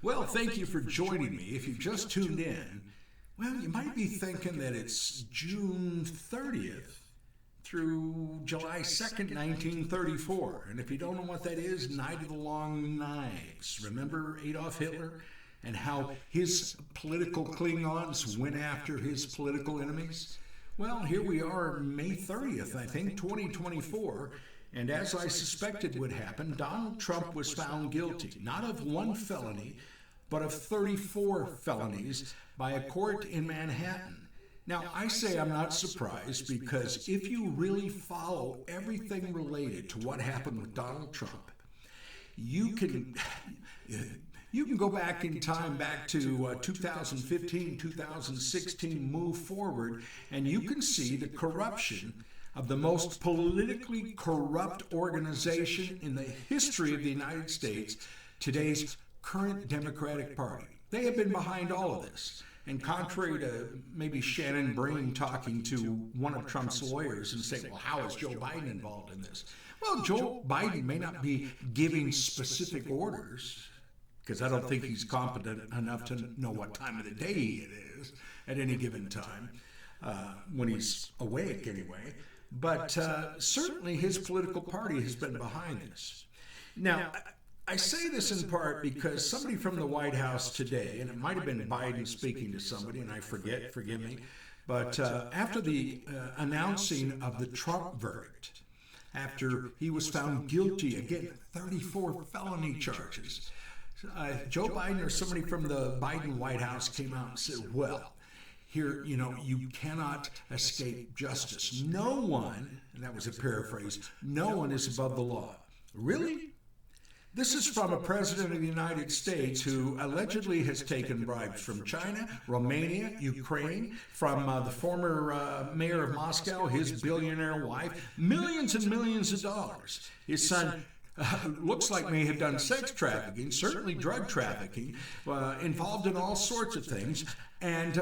Well, thank you for joining me. If you just tuned in, well, you might be thinking that it's June 30th through July 2nd, 1934. And if you don't know what that is, Night of the Long Knives. Remember Adolf Hitler and how his political Klingons went after his political enemies? Well, here we are, May 30th, I think, 2024. And as I suspected would happen, Donald Trump was found guilty, not of one felony, but of 34 felonies by a court in Manhattan. Now, I say I'm not surprised because if you really follow everything related to what happened with Donald Trump, you can go back in time, back to 2015, 2016, move forward, and you can see the corruption of the most politically corrupt organization in the history of the United States, today's current Democratic Party. They have been behind all of this. And contrary to maybe Shannon Breen talking to one of Trump's lawyers and saying, well, how is Joe Biden involved in this? Well, Joe Biden may not be giving specific orders, because I don't think he's competent enough to know what time of the day it is at any given time, when he's awake anyway. But certainly his political party has been behind this. Now, I say this in part because somebody from the White House today, and it might have been Biden speaking to somebody, and I forget, forgive me, but after the announcing of the Trump verdict, after he was found guilty, again, 34 felony charges, Joe Biden or somebody from the Biden White House came out and said, well, here, you cannot escape justice. No one, and that was a paraphrase, no one is above the law. Really? This is from a president of the United States who allegedly has taken bribes from China, Romania, Ukraine, from the former mayor of Moscow, his billionaire wife, millions and millions of dollars. His son looks like may have done sex trafficking, certainly drug trafficking, involved in all sorts of things. And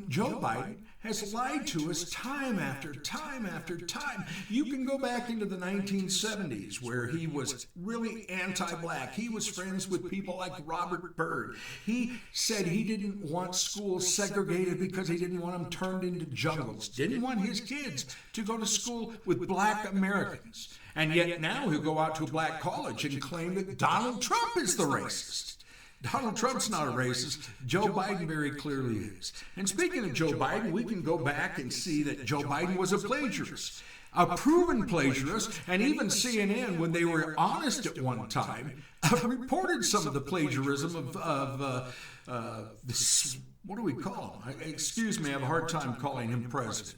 Joe Biden, has lied to us time after time after time. You can go back into the 1970s where he was really anti-black. He was friends with people like Robert Byrd. He said he didn't want schools segregated because he didn't want them turned into jungles. Didn't want his kids to go to school with black Americans. And yet now he'll go out to a black college and claim that Donald Trump is the racist. Donald Trump's not a racist. Joe Biden very clearly is. And speaking of Joe Biden, we can go back and see that Joe Biden was a plagiarist, a proven plagiarist, and even CNN, when they were honest at one time, reported some of the plagiarism of this, what do we call him? Excuse me, I have a hard time calling him president.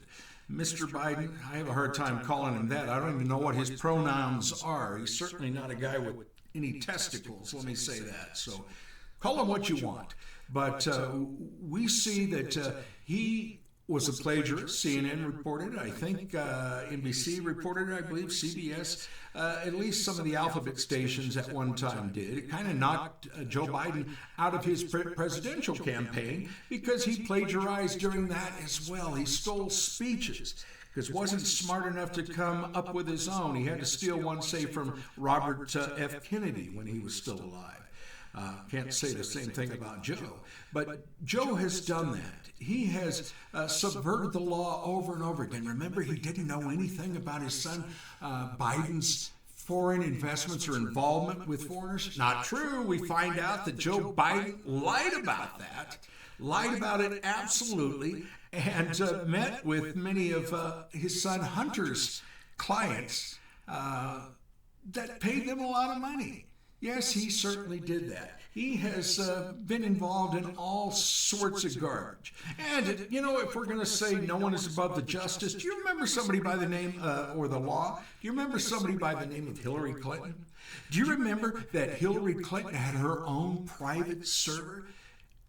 Mr. Biden, I have a hard time calling him that. I don't even know what his pronouns are. He's certainly not a guy with any testicles, let me say that. So call him what you want. But we see that he was a plagiarist. CNN reported, I think NBC reported it, I believe CBS, at least some of the alphabet stations at one time did. It kind of knocked Joe Biden out of his presidential campaign because he plagiarized during that as well. He stole speeches because wasn't smart enough to come up with his own. He had to steal one, say, from Robert F. Kennedy when he was still alive. Can't say the same thing about Joe. But Joe has done that. He has subverted the law over and over again. Remember, he didn't know anything about his son Biden's foreign investments or involvement with foreigners. Not true. We find out that Joe Biden lied about that. Lied about it absolutely. And met with many of his son Hunter's clients that paid them a lot of money. Yes, he certainly did that. He has been involved in all sorts of garbage. And, if we're going to say no one is above the justice, do you remember somebody by the name, or the law? Do you remember somebody by the name of Hillary Clinton? Do you remember that Hillary Clinton had her own private server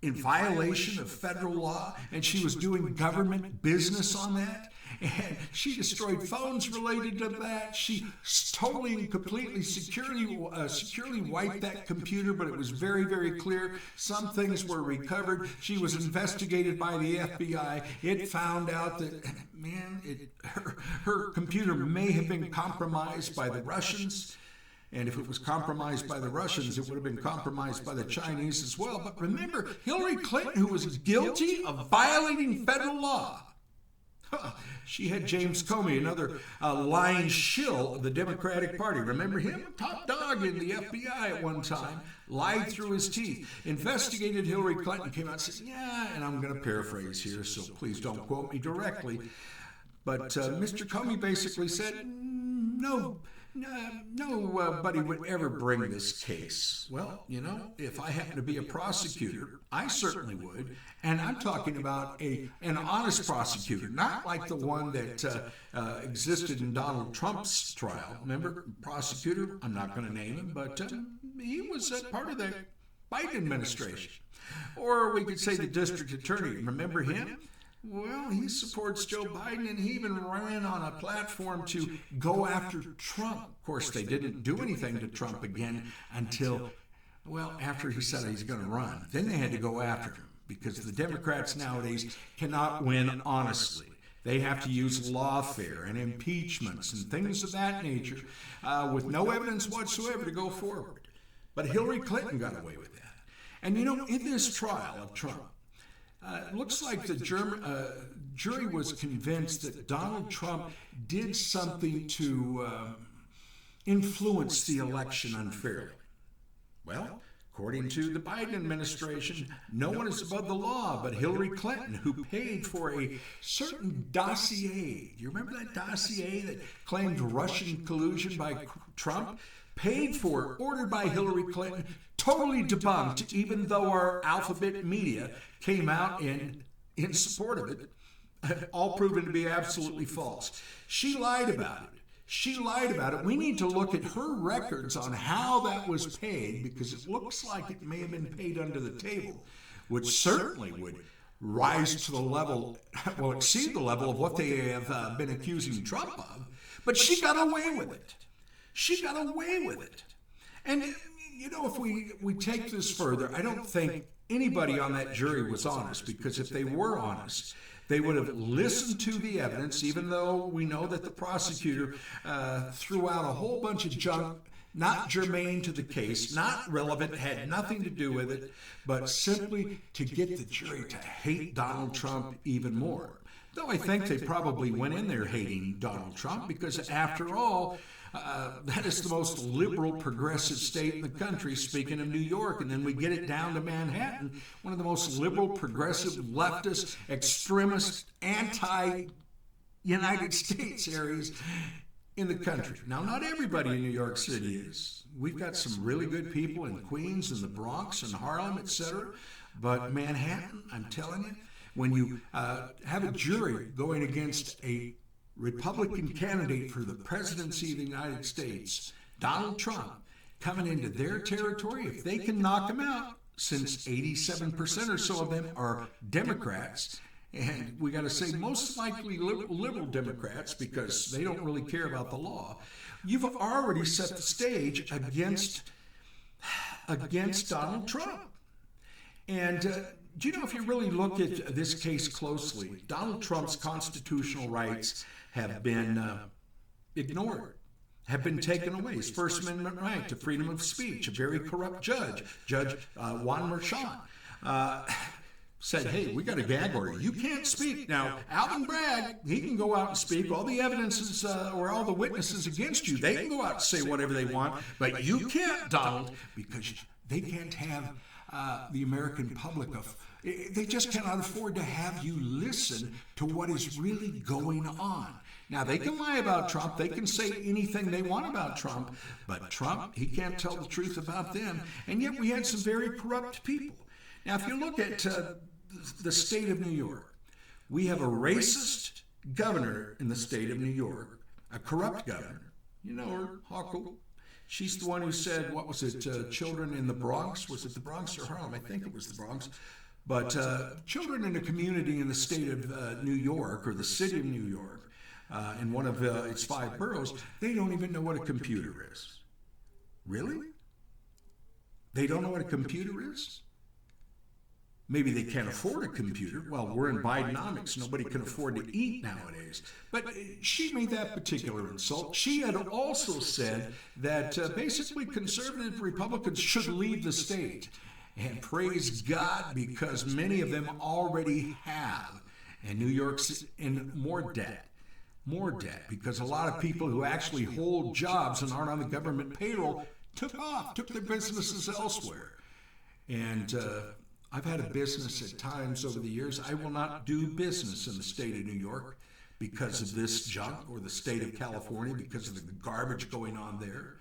in violation of federal law, and she was doing government business on that? And she destroyed phones related to that. She totally and completely securely wiped that computer, but it was very, very clear. Some things were recovered. She was investigated by the FBI. It found out that, her computer may have been compromised by the Russians. And if it was compromised by the Russians, it would have been compromised by the Chinese as well. But remember, Hillary Clinton, who was guilty of violating federal law, she had James Comey, another lying shill of the Democratic Party. Remember him? Top dog in the FBI at one time. Lied through his teeth. Investigated Hillary Clinton, came out and said, yeah, and I'm going to paraphrase here, so please don't quote me directly. But Mr. Comey basically said, nobody would ever bring this case. Well, you know, if I happen to be a prosecutor, I certainly would. And I'm talking about an honest prosecutor, not like the one that existed in Donald Trump's trial. Remember, prosecutor, I'm not going to name him, but he was part of the Biden administration. Or we could say the district attorney. Remember him? Well, he supports Joe Biden, and he even ran on a platform to go after Trump. Of course, they didn't do anything to Trump again until, well, after he said he's going to run. Then they had to go after him because the Democrats nowadays cannot win honestly. They have to use lawfare and impeachments and things of that nature with no evidence whatsoever to go forward. But Hillary Clinton got away with that. And, you know, in this trial of Trump, it looks like the jury was convinced that Donald Trump did something to influence the election unfairly. Well, according to the Biden administration, no one is above the law but Hillary Clinton, who paid for a certain dossier. Do you remember that dossier that claimed Russian collusion by Trump? Paid for, ordered by Hillary Clinton, totally debunked, even though our alphabet media came out in support of it, all proven to be absolutely false. She lied about it. She lied about it. We need to look at her records on how that was paid, because it looks like it may have been paid under the table, which certainly would rise to the level, well, exceed the level of what they have been accusing Trump of. But she got away with it. She got away with it. And, you know, if we take this further, I don't think anybody on that jury was honest, because if they were honest, they would have listened to the evidence, even though we know that the prosecutor threw out a whole bunch of junk, not germane to the case, not relevant, had nothing to do with it, but simply to get the jury to hate Donald Trump even more. Though I think they probably went in there hating Donald Trump, because after all, that is the most liberal, progressive state in the country, speaking of New York. And then we get it down to Manhattan, one of the most liberal, progressive, leftist, extremist, anti-United States areas in the country. Now, not everybody in New York City is. We've got some really good people in Queens and the Bronx and Harlem, etc. But Manhattan, I'm telling you, when you have a jury going against a Republican candidate for the presidency of the United States, Donald Trump, coming into their territory, if they can knock him out, since 87% or so of them are Democrats, and we got to say most likely liberal Democrats, because they don't really care about the law, you've already set the stage against Donald Trump. And do you know, if you really look at this case closely, Donald Trump's constitutional rights have been ignored, have been taken away. His First Amendment right to freedom of speech. A very corrupt judge, Judge Juan Merchan, said, hey, we got a gag order. You can't speak. Now, Alvin Bragg, he can go out and speak. All the evidence is, or all the witnesses against you, they can go out and say whatever they want. But you can't, Donald, because they can't have the American public they just cannot afford to have you listen to what is really going on. Now, they can lie about Trump. They can say anything they want about Trump. But Trump, he can't tell the truth about them. And yet we had some very corrupt people. Now, if you look at the state of New York, we have a racist governor in the state of New York, a corrupt governor. You know her, Hochul. She's the one who said, what was it, children in the Bronx? Was it the Bronx or Harlem? I think it was the Bronx. But children in a community in the state of New York, or the city of New York, in one of its 5 boroughs, they don't even know what a computer is. Really? They don't know what a computer is? Maybe they can't afford a computer. Well, we're in Bidenomics. Nobody can afford to eat nowadays. But she made that particular insult. She had also said that basically conservative Republicans should leave the state. And praise God, because many of them already have. And New York's in more debt. More debt, because a lot of people who actually hold jobs and aren't on the government payroll took their businesses elsewhere. And I've had a business at times over the years. I will not do business in the state of New York because of this junk, or the state of California because of the garbage going on there.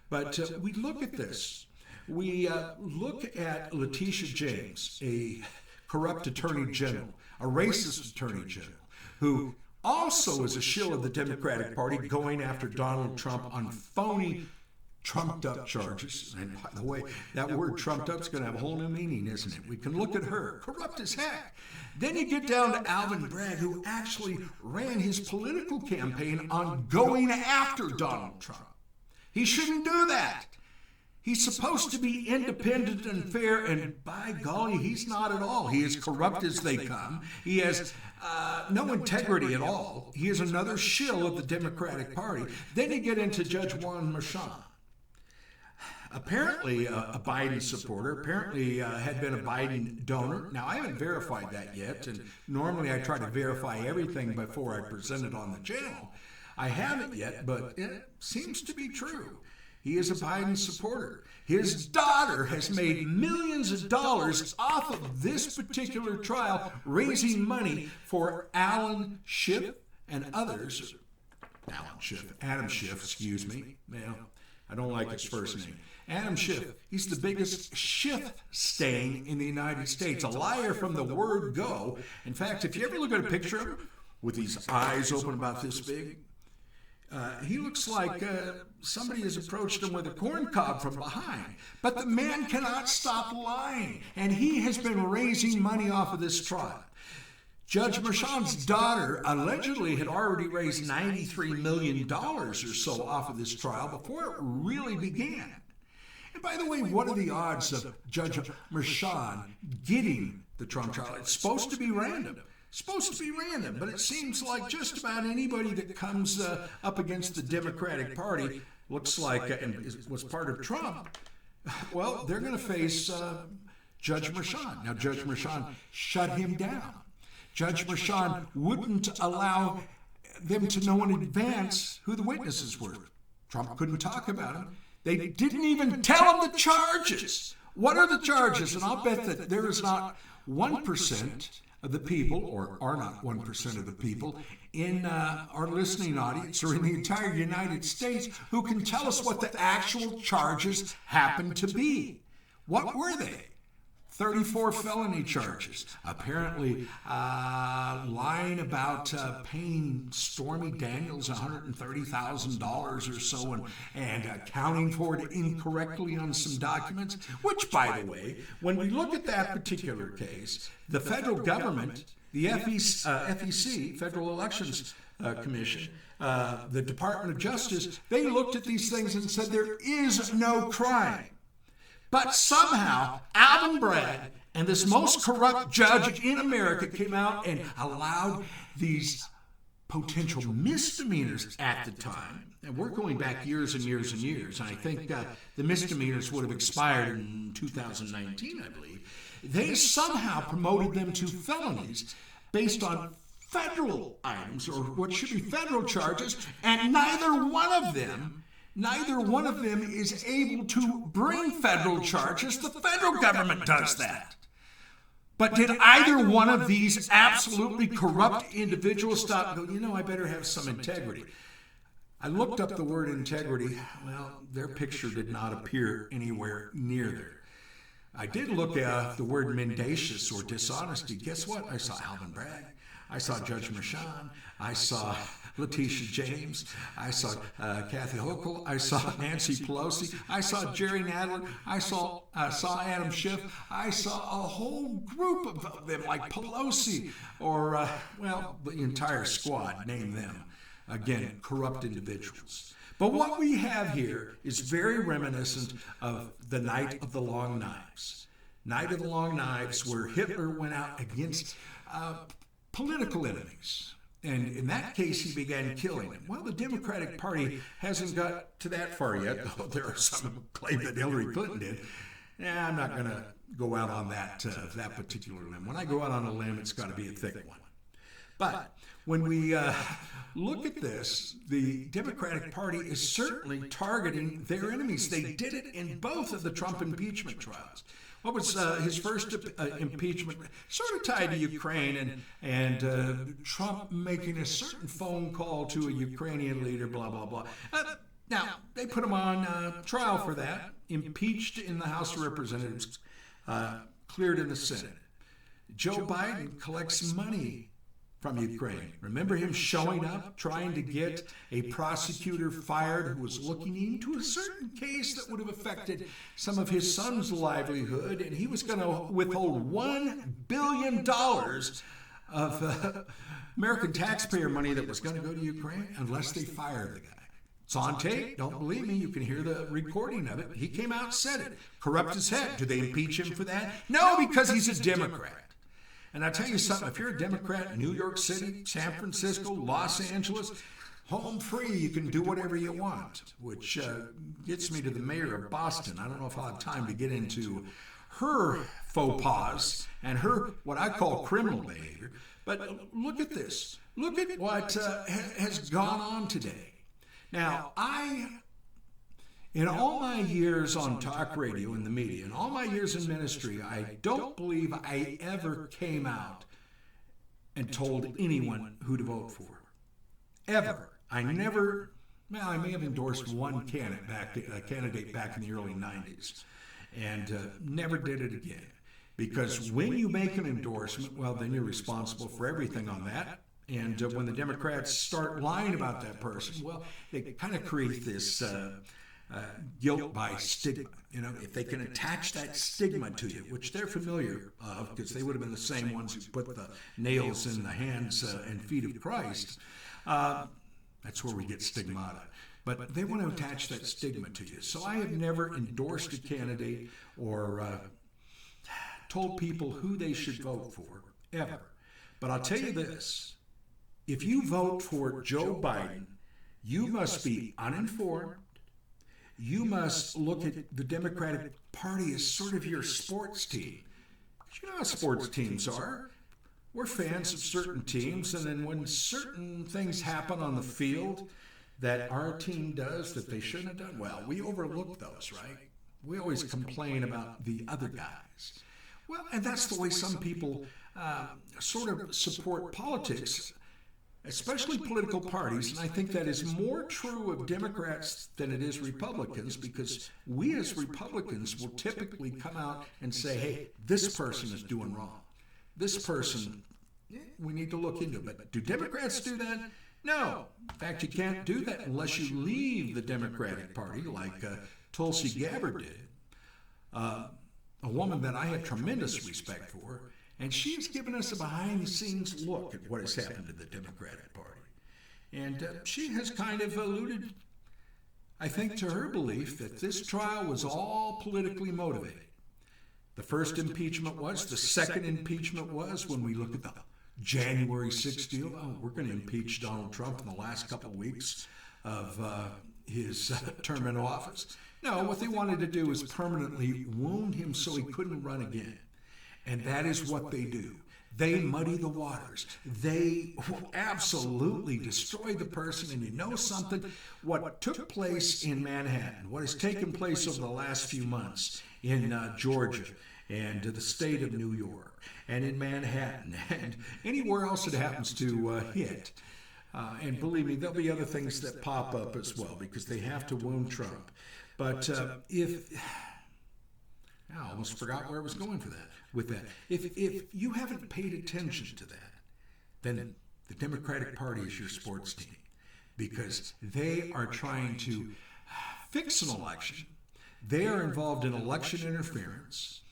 But we look at this. We look at Letitia James, a corrupt attorney general, a racist attorney general, who also is a shill of the Democratic Party, going after Donald Trump on phony, trumped-up charges. And by the way, that word trumped-up is going to have a whole new meaning, isn't it? We can look at her, corrupt as heck. Then you get down to Alvin Bragg, who actually ran his political campaign on going after Donald Trump. He shouldn't do that. He's supposed to be independent and fair, and by golly, he's not at all. He is corrupt as they come. He has no integrity at all. He is another shill of the Democratic Party. Then you get into Judge Juan Merchan. Apparently a Biden supporter, apparently had been a Biden donor. Now, I haven't verified that yet, and normally I try to verify everything before I present it on the channel. I haven't yet, but it seems to be true. He is a Biden supporter. His daughter has made millions of dollars off of this particular trial, raising money for Adam Schiff, excuse me. Well, I don't like his first name. Adam Schiff. He's the biggest Schiff stain in the United States, a liar from the word go. In fact, if you ever look at a picture of him with these eyes open about this big, he looks like somebody has approached him with a corn cob from behind. But the man cannot stop lying, and he has been raising money off of this trial. Judge Merchan's daughter allegedly had already raised $93 million or so off of this trial before it really began. And by the way, what are the odds of Judge Merchan getting the Trump trial? It's supposed to be random. But it seems like just about anybody that comes up against the Democratic Party looks like and was part of Trump. Well, they're going to face Judge Merchan. Now, Judge Merchan shut him down. Judge Merchan wouldn't allow them to know in advance who the witnesses were. Trump couldn't talk about them. They didn't even tell him the charges. What are the charges? And I'll bet that there is not 1% of the people, or are not 1% of the people, in our listening audience or in the entire United States who can tell us what the actual charges happen to be. What were they? 34 felony charges. Apparently lying about paying Stormy Daniels $130,000 or so and accounting for it incorrectly on some documents, which, by the way, when we look at that particular case, the federal government, the FEC, Federal Elections Commission, the Department of Justice, they looked at these things and said there is no crime. But somehow, Alvin Bragg and this most corrupt judge in America came out and allowed these potential misdemeanors at the time. And we're going back years and years and years. And I think the misdemeanors would have expired in 2019, I believe. They somehow promoted them to felonies based on federal items, or what should be federal charges, and neither one of them is able to bring federal charges. The federal government does that. But did either one of these absolutely corrupt individuals stop and go, you know, I better have some integrity? I looked up the word integrity. Well, their picture did not appear anywhere near there. I did look at the word mendacious or dishonesty. Guess what? I saw Alvin Bragg. I saw Judge Merchan. I saw Letitia James. I saw Kathy Hochul. I saw Nancy Pelosi. I saw Jerry Nadler. I saw Adam Schiff. I saw a whole group of them, like Pelosi, or, the entire squad, name them. Again, corrupt individuals. But what we have here is very reminiscent of the Night of the Long Knives. Night of the Long Knives, where Hitler went out against political enemies. And in that case, he began killing them. Well, the Democratic Party hasn't got to that far yet, though there are some who claim that Hillary Clinton did. I'm not going to go out on that particular limb. When I go out on a limb, it's got to be a thick one. But when we look at this, the Democratic Party is certainly targeting their enemies. They did it in both of the Trump impeachment trials. What was his first impeachment? Sort of tied to Ukraine and Trump making a certain phone call to a Ukrainian leader, blah, blah, blah. Now, they put him on trial for that, impeached in the House of Representatives, cleared in the Senate. Joe Biden collects money from Ukraine. Remember him showing up, trying to get a prosecutor fired who was looking into a certain case that would have affected some of his son's livelihood, and he was going to withhold $1 billion of American taxpayer money that was going to go to Ukraine unless they fired the guy. It's on tape. Don't believe me. You can hear the recording of it. He came out and said it. Corrupt his head. Do they impeach him for that? No, because he's a Democrat. And I tell you something, if you're a Democrat in New York City, San Francisco, Los Angeles, home free, you can do whatever you want, which gets me to the mayor of Boston. I don't know if I'll have time to get into her faux pas and her, what I call criminal behavior, but look at this. Look at what has gone on today. Now, in all my years on talk radio and the media, in all my years in ministry, I don't believe I ever came out and told anyone who to vote for. Ever. I never, well, I may have endorsed one candidate back in the early 90s, and never did it again. Because when you make an endorsement, well, then you're responsible for everything on that. And when the Democrats start lying about that person, well, they kind of create this guilt by stigma. You know, if they can attach that stigma to you, which they're familiar of, because they would have been the same ones who put the nails in the hands and feet of Christ, that's where we get stigmata. But they want to attach that stigma to you. So I have never endorsed a candidate or told people who they should vote for, ever. But I'll tell you this. If you vote for Joe Biden, you must be uninformed. You must look at the Democratic Party as sort of your sports team. You know how sports teams are. We're fans of certain teams, and then when certain things happen on the field that our team does that they shouldn't have done, well, we overlook those, right? We always complain about the other guys. Well, and that's the way some people sort of support politics, especially political parties, and I think that is more true of Democrats than it is Republicans, because we as Republicans will typically come out and say, hey, this person is doing wrong. This person, we need to look into it. But do Democrats do that? No. In fact, you can't do that unless you leave the Democratic Party like Tulsi Gabbard did, a woman that I have tremendous respect for. And she's given us a behind-the-scenes look at what has happened to the Democratic Party. And she has kind of alluded, I think, to her belief that this trial was all politically motivated. The first impeachment was. The second impeachment was when we look at the January 6th deal. Oh, we're going to impeach Donald Trump in the last couple of weeks of his term in office. No, what they wanted to do is permanently wound him so he couldn't run again. And that is what they do. They muddy the waters. They will absolutely destroy the person. And you know something? What took place in Manhattan, what has taken place over the last few months in Georgia and the state of New York and in Manhattan and anywhere else it happens to hit. And believe me, there'll be other things that pop up as well because they have to wound Trump. But I almost forgot where I was going for that. With that, if you haven't paid attention to that, then the Democratic Party is your sports team because they are trying to fix an election. They are involved in election interference.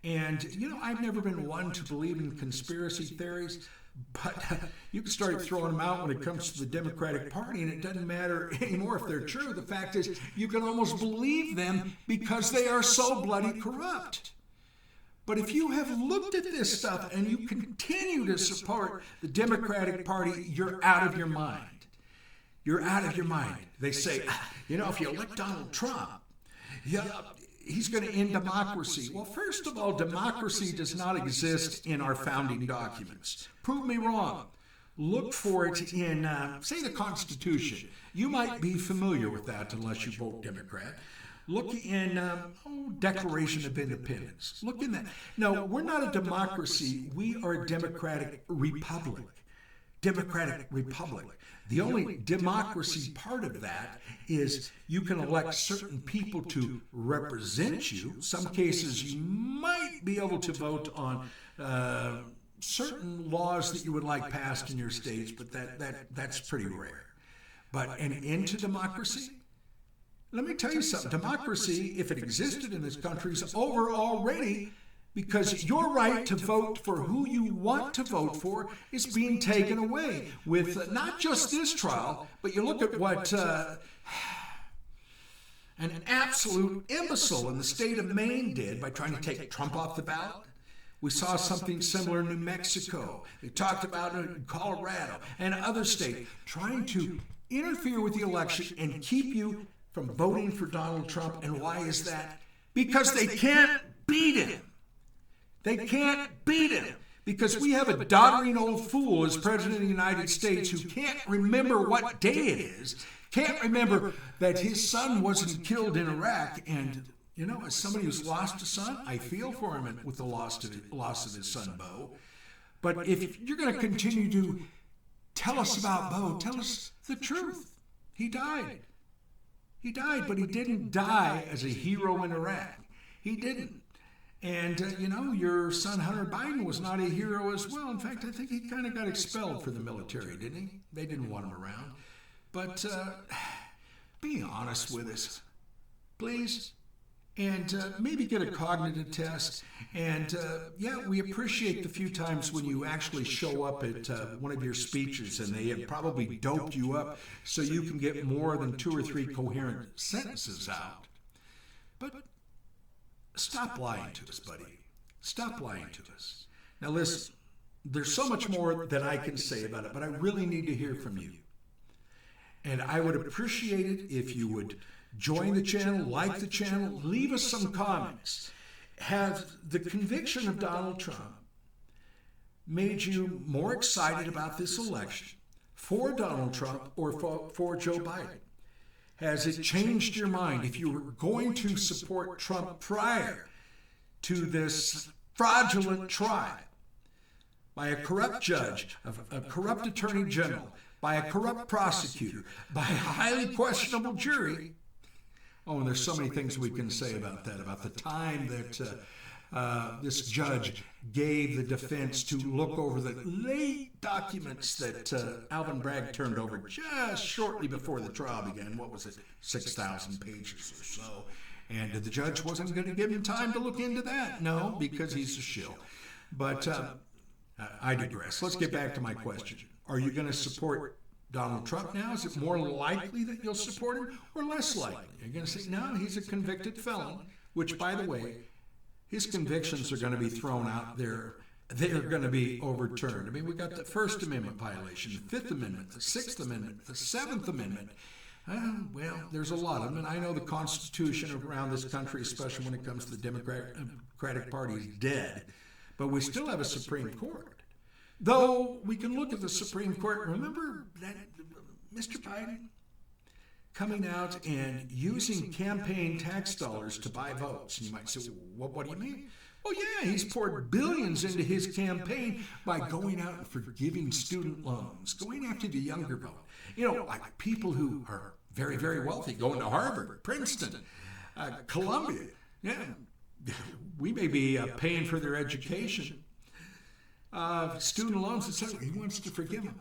And, you know, I've never been one to believe in conspiracy theories, but you can start throwing them out when it comes to the Democratic Party, and it doesn't matter anymore if they're true. The fact is, you can almost believe them because they are so bloody corrupt. But if you have looked at this stuff and you continue to support the Democratic Party, you're out of your mind. You're out of your mind. They say, if you elect Donald Trump, he's going to end democracy. Well, first of all, democracy does not exist in our founding documents. Prove me wrong. Look for it in, say, the Constitution. You might be familiar with that unless you vote Democrat. Look in Declaration of Independence. Look in that. No, we're not a democracy. We are a democratic republic. Democratic republic. The only democracy part of that is you can elect certain people to represent you. Some cases you might be able to vote on certain laws that you would like passed in your states, but that's pretty rare. But an end to democracy? Let me tell you something. Democracy, if it existed in this country, is over already, because your right to vote for who you want to vote for is being taken away with not just this trial, but you look at what an absolute imbecile in the state of Maine did by trying to take Trump off the ballot. We saw something similar in New Mexico. They talked about it in Colorado and other states, trying to interfere with the election and keep you from voting for Donald Trump. And why is that? Because they can't beat him. They can't beat him. Because we have a doddering old fool as President of the United States who can't remember what day it is, can't remember that his son wasn't killed in Iraq. And, as somebody who's lost a son, I feel for him with the loss of his son, Bo. But if you're going to continue to tell us about Bo, tell us the truth. He died. He died, but he didn't die as a hero in Iraq. He didn't. And, your son Hunter Biden was not a hero as well. In fact, I think he kind of got expelled for the military, didn't he? They didn't want him around. But be honest with us, please. And maybe get a cognitive test. And, we appreciate the few times when you actually show up at one of your speeches and they have probably doped you up so you can get more than 2 or 3 coherent sentences out. But stop lying to us, buddy. Stop lying to us. Now, listen, there's so much more that I can say about it, but I really need to hear from you. And I would appreciate it if you would join the channel, like the channel, leave us some comments. Have the conviction of Donald Trump made you more excited about this election for Donald Trump or for Joe Biden? Has it changed your mind? If you were going to support Trump prior to this fraudulent trial by a corrupt judge, a corrupt attorney general, by a corrupt prosecutor, by a highly questionable jury. Oh, and there's so many things we can say about that, about the time that this judge gave the defense to look over the late documents that Alvin Bragg turned over just shortly before the trial began. What was it? 6,000 pages or so. And the judge wasn't going to give him time to look into that. No, because he's a shill. But I digress. Let's get back to my question. Are you going to support Donald Trump now? Is it more likely that you'll support him or less likely? You're going to say, no, he's a convicted felon, which, by the way, his convictions are going to be thrown out there. They're going to be overturned. I mean, we got the First Amendment violation, the Fifth Amendment, the Sixth Amendment, the Seventh Amendment. Well, there's a lot of them. And I know the Constitution around this country, especially when it comes to the Democratic Party, is dead. But we still have a Supreme Court. Though we can look at the Supreme Court. Remember that Mr. Biden coming out and using campaign tax dollars to buy votes. And you might say, well, what do you mean? Well, yeah, he's poured billions into his campaign by going out and forgiving student loans, going after the younger vote. Like people who are very, very wealthy, going to Harvard, Princeton, Columbia. Yeah, we may be paying for their education. Student loans, etc. He wants to forgive them.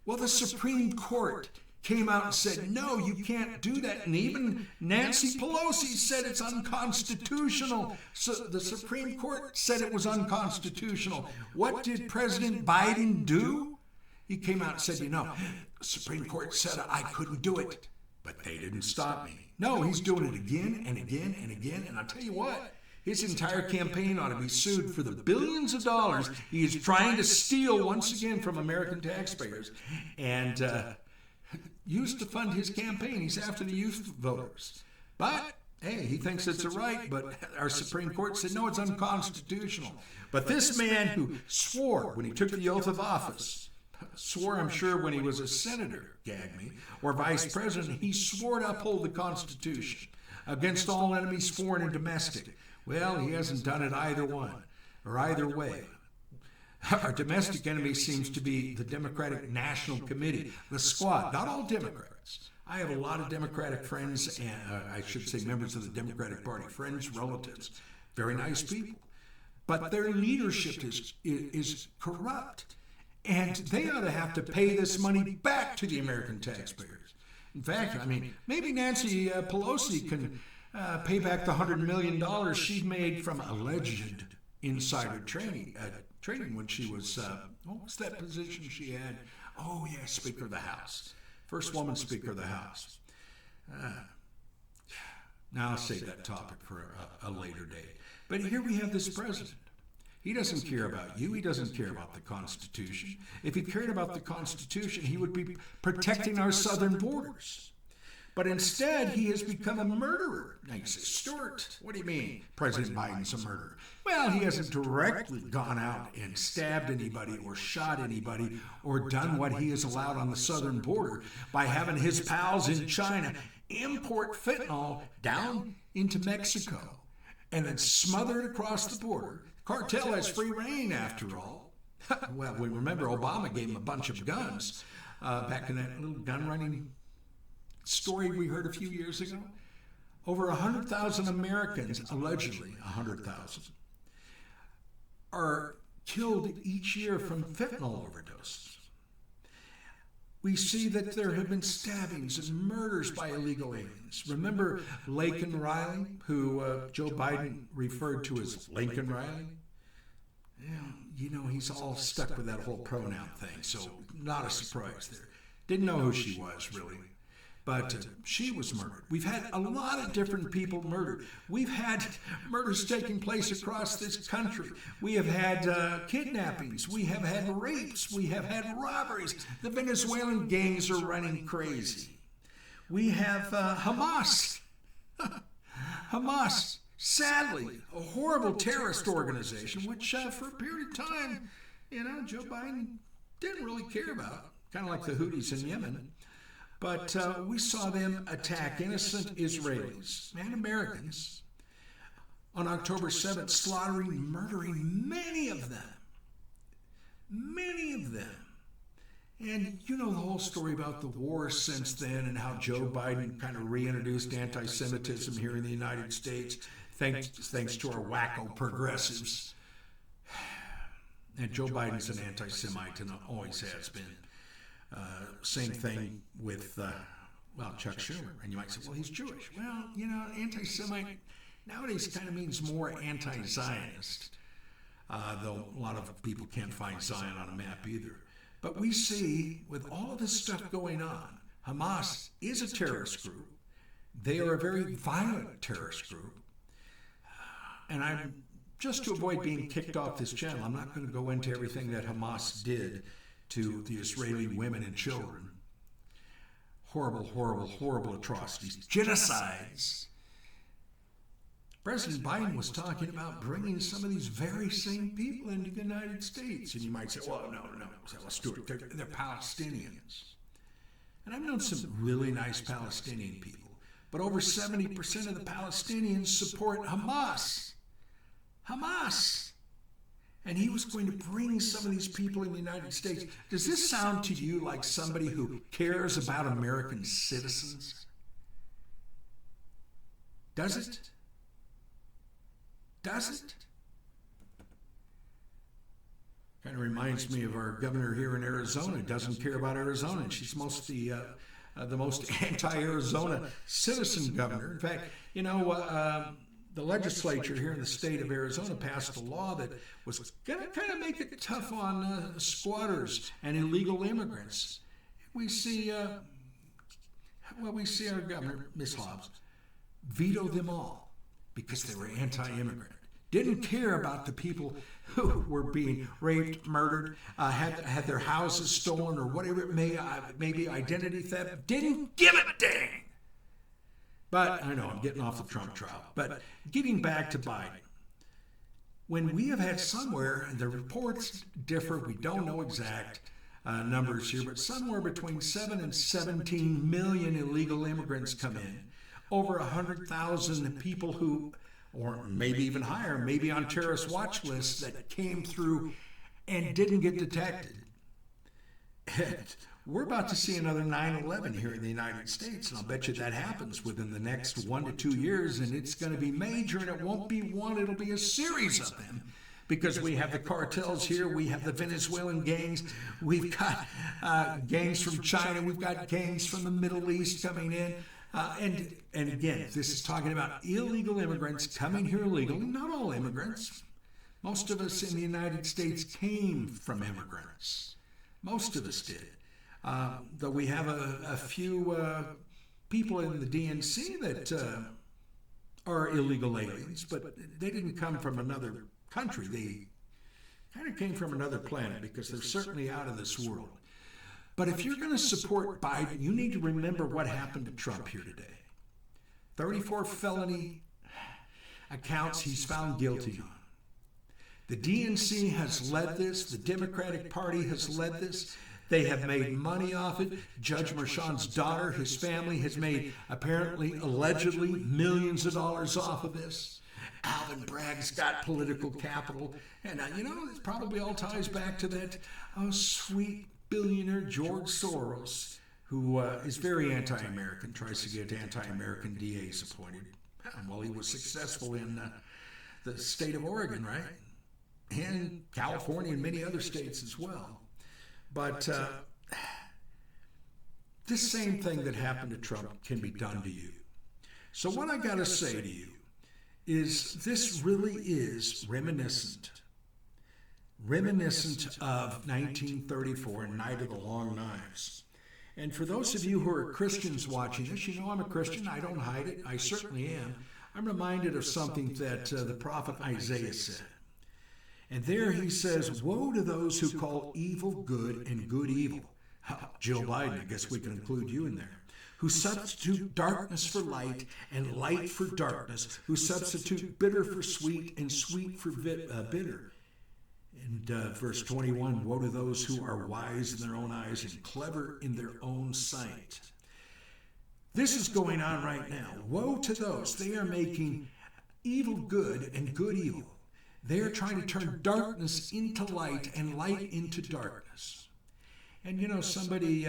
Well, the Supreme Court came out and said, no, you can't do that. And even Nancy Pelosi said it's unconstitutional. So the Supreme Court said it was unconstitutional. What did President Biden do? He came out and said, the Supreme Court said I couldn't do it, but they didn't stop me. No, he's doing it again and again and again. And I'll tell you what, His entire campaign ought to be sued for the billions of dollars he is trying to steal once again from American taxpayers and used to fund his campaign. He's after the youth voters. But, hey, he thinks it's a right, but our Supreme Court said, no, it's unconstitutional. But this man who swore when he took the oath of office, swore, I'm sure, when he was a senator, gag me, or vice president, he swore to uphold the Constitution against all enemies, foreign and domestic. Well, he hasn't done it either one, or either way. Our domestic enemy seems to be the Democratic National Committee, the Squad, not all Democrats. I have a lot of Democratic friends, and I should say members of the Democratic Party, friends, relatives, very nice people. But their leadership is corrupt, and they ought to have to pay this money back to the American taxpayers. In fact, I mean, maybe Nancy Pelosi can pay back the $100 million she made from alleged insider trading when she was, what was that position she had? Oh, yeah, Speaker of the House. First woman Speaker of the House. Now I'll save that topic for a later date. But here we have this president. He doesn't care about you. He doesn't care about the Constitution. If he cared about the Constitution, he would be protecting our southern borders. But instead, he has become a murderer. Now you say, Stuart, what do you mean President Biden's a murderer? Well, he hasn't directly gone out and stabbed anybody or shot anybody or done what he has allowed on the southern border by having his pals in China import fentanyl down into Mexico and then smother it across the border. Cartel has free reign, after all. Well, we remember Obama gave him a bunch of guns back in that little gun running story we heard a few years ago. Over 100,000 Americans, allegedly 100,000, are killed each year from fentanyl overdoses. We see that there have been stabbings and murders by illegal aliens. Remember Laken Riley, who Joe Biden referred to as Lincoln Riley? Yeah, you know, he's all stuck with that whole pronoun thing, so not a surprise there. Didn't know who she was, really. But she was murdered. We've had a lot of different people murdered. We've had murders taking place across this country. We have had kidnappings. We have had rapes. We have had robberies. The Venezuelan gangs are running crazy. We have Hamas. Hamas, sadly, a horrible terrorist organization, which for a period of time, you know, Joe Biden didn't really care about, kind of like the Houthis in Yemen. But we saw them attack innocent Israelis and Americans on October 7th, slaughtering, murdering many of them. Many of them. And you know the whole story about the war since then and how Joe Biden kind of reintroduced anti-Semitism here in the United States, thanks to our wacko progressives. And Joe Biden's an anti-Semite and always has been. Same thing with, Chuck Schumer. And you might say, well, he's Jewish. Well, you know, anti-Semite nowadays kind of means more anti-Zionist, though a lot of people can't find Zion on a map either. But we see, with all of this stuff going on, Hamas is a terrorist group. They are a very violent terrorist group. And I'm, just to avoid being kicked off this channel, I'm not going to go into everything that Hamas did to the Israeli women and children. Horrible, horrible, horrible atrocities. Genocides. President Biden was talking about bringing some of these very same people into the United States. And you might say, well, no. Well, Stuart, they're Palestinians. And I've known some really nice Palestinian people. But over 70% of the Palestinians support Hamas. Hamas. And he was going to bring some of these people in the United States. Does this sound to you like somebody who cares about American citizens? Does it? Does it? Kind of reminds me of our governor here in Arizona. Doesn't care about Arizona. And she's the most anti-Arizona citizen governor. In fact, you know, the legislature here in the state of Arizona passed a law that was going to kind of make it tough on squatters and illegal immigrants. We see our governor, Ms. Hobbs, veto them all because they were anti-immigrant. didn't care about the people who were being raped, murdered, had their houses stolen, or whatever it may be, identity theft. Didn't give a dang. But I know I'm getting off the Trump trial. But getting back to Biden, when we have had somewhere, and the reports differ, we don't know exact numbers here, but somewhere between 7 and 17 million illegal immigrants come in. Over 100,000 people who, or maybe even higher, maybe on terrorist watch lists that came through and didn't get detected. We're about to see another 9/11 here in the United States, and I'll bet you that happens within the next 1 to 2 years, and it's going to be major, and it won't be one, it'll be a series of them. Because we have the cartels here, we have the Venezuelan gangs, we've got gangs from China, we've got gangs from the Middle East coming in. And again, this is talking about illegal immigrants coming here illegally. Not all immigrants. Most of us in the United States came from immigrants. Most of us did. Though we have a few people in the DNC that are illegal aliens, but they didn't come from another country. They kind of came from another planet, because they're certainly out of this world. But if you're going to support Biden, you need to remember what happened to Trump here today. 34 felony accounts he's found guilty on. The DNC has led this. The Democratic Party has led this. They have made money off it. Judge Merchan's daughter, his family, has made, apparently, allegedly, millions of dollars off of this. Alvin Bragg's got political capital. And, it probably all ties back to that sweet billionaire George Soros, who is very anti-American, tries to get anti-American DAs appointed. Well, he was successful in the state of Oregon, right? And California and many other states as well. But this same thing that happened to Trump can be done to you. So what I got to say to you is this really is reminiscent of 1934 and Night of the Long Knives. And for those of you who are Christians watching this, you know I'm a Christian. I don't hide it. I certainly am. I'm reminded of something that the prophet Isaiah said. And there he says, "Woe to those who call evil good and good evil." Joe Biden, I guess we can include you in there. Who substitute darkness for light and light for darkness. Who substitute bitter for sweet and sweet for bitter. And verse 21, "Woe to those who are wise in their own eyes and clever in their own sight." This is going on right now. Woe to those. They are making evil good and good evil. They are trying to turn darkness into light and light into darkness. And somebody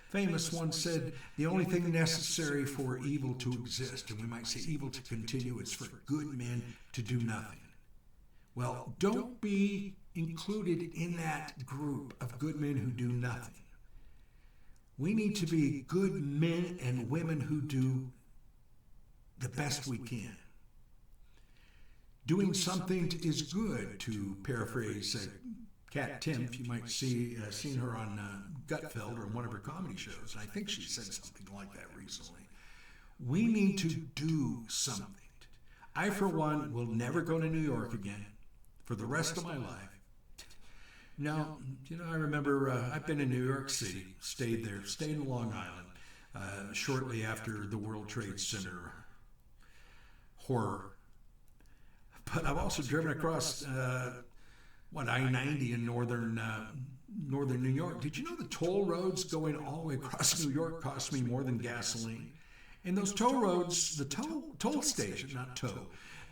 famous once said, the only thing necessary for evil to exist, and we might say evil to continue, is for good men to do nothing. Well, don't be included in that group of good men who do nothing. We need to be good men and women who do the best we can. Doing something is good, to paraphrase Kat Timpf. You might seen her on Gutfeld or one of her comedy shows. I think she said something like that recently. We need to do something. I, for one, will never go to New York again for the rest of my life. No, I remember I've been in New York City, stayed there, stayed in Long Island shortly after the World Trade Center horror. But I've also driven across I-90 in northern New York. Did you know the toll roads going all the way across New York cost me more than gasoline? And those toll roads, the toll station,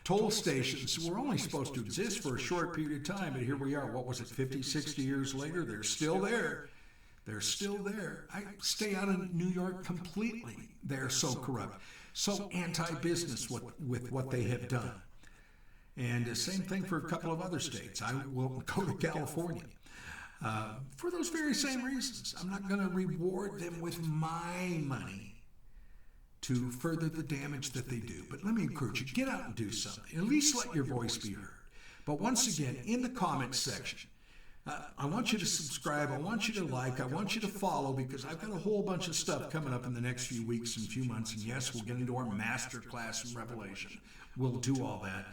toll stations were only supposed to exist for a short period of time, but here we are, 50, 60 years later, they're still there. They're still there. I stay out of New York completely. They're so corrupt, so anti-business with what they have done. And the same thing for a couple of other states. I will go to California for those very same reasons. I'm not going to reward them with my money to further the damage that they do. But let me encourage you, get out and do something. At least let your voice be heard. But once again, in the comments section, I want you to subscribe, I want you to like, I want you to follow, because I've got a whole bunch of stuff coming up in the next few weeks and few months. And yes, we'll get into our master class in Revelation. We'll do all that.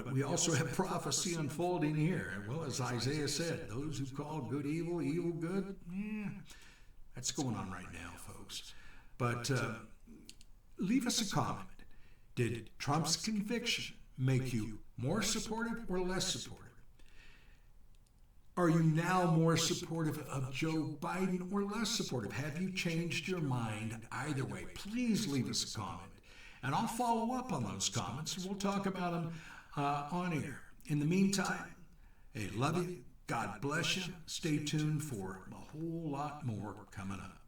But we also have prophecy unfolding here. Well, as Isaiah said, those who call good evil, evil good, that's going on right now, folks. But leave us a comment. Did Trump's conviction make you more supportive or less supportive? Are you now more supportive of Joe Biden or less supportive? Have you changed your mind either way? Please leave us a comment, and I'll follow up on those comments, and we'll talk about them on air. In the meantime, hey, love you. God bless you. Stay tuned for a whole lot more coming up.